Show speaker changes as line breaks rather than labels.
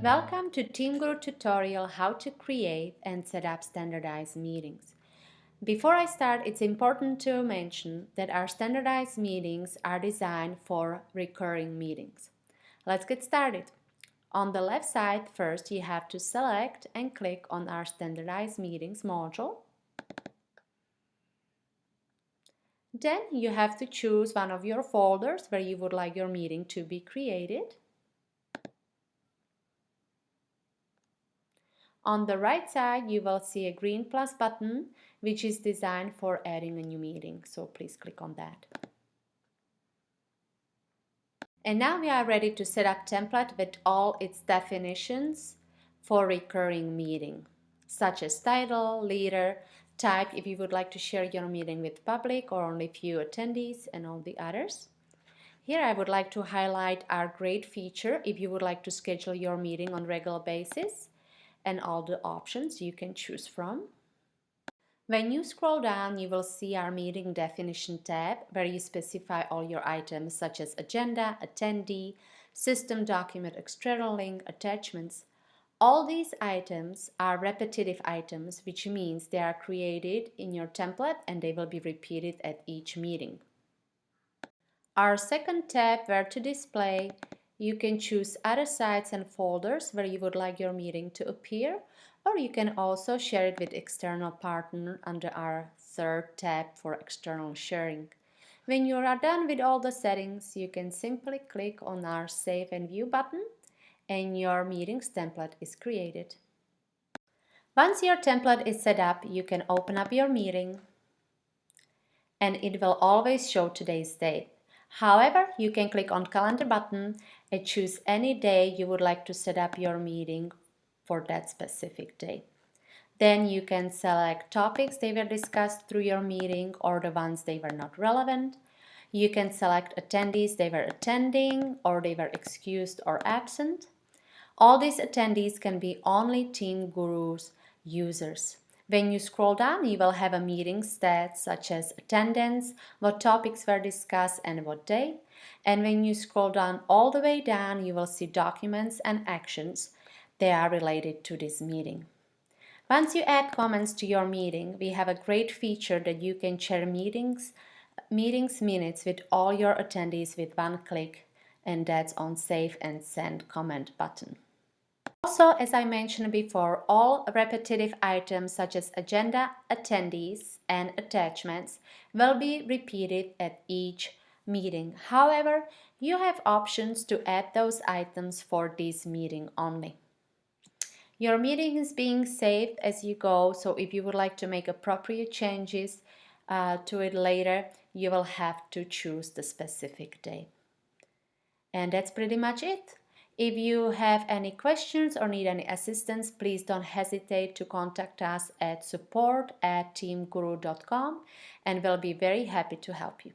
Welcome to TeamGuru tutorial how to create and set up standardized meetings. Before I start, it's important to mention that our standardized meetings are designed for recurring meetings. Let's get started. On the left side, first you have to select and click on our standardized meetings module. Then you have to choose one of your folders where you would like your meeting to be created. On the right side, you will see a green plus button, which is designed for adding a new meeting. So please click on that. And now we are ready to set up template with all its definitions for recurring meeting, such as title, leader, type if you would like to share your meeting with public or only few attendees, and all the others. Here I would like to highlight our great feature if you would like to schedule your meeting on regular basis, and all the options you can choose from. When you scroll down, you will see our meeting definition tab where you specify all your items such as agenda, attendee, system document, external link, attachments. All these items are repetitive items, which means they are created in your template and they will be repeated at each meeting. Our second tab where to display, you can choose other sites and folders where you would like your meeting to appear, or you can also share it with external partner under our third tab for external sharing. When you are done with all the settings, you can simply click on our Save and View button and your meetings template is created. Once your template is set up, you can open up your meeting and it will always show today's date. However, you can click on Calendar button and choose any day you would like to set up your meeting for that specific day. Then you can select topics they were discussed through your meeting or the ones they were not relevant. You can select attendees they were attending or they were excused or absent. All these attendees can be only TeamGuru's users. When you scroll down, you will have a meeting stats such as attendance, what topics were discussed and what day. And when you scroll down all the way down, you will see documents and actions. They are related to this meeting. Once you add comments to your meeting, we have a great feature that you can share meetings minutes with all your attendees with one click, and that's on Save and Send comment button. Also, as I mentioned before, all repetitive items such as agenda, attendees, and attachments will be repeated at each meeting. However, you have options to add those items for this meeting only. Your meeting is being saved as you go, so if you would like to make appropriate changes to it later, you will have to choose the specific day. And that's pretty much it. If you have any questions or need any assistance, please don't hesitate to contact us at support@teamguru.com and we'll be very happy to help you.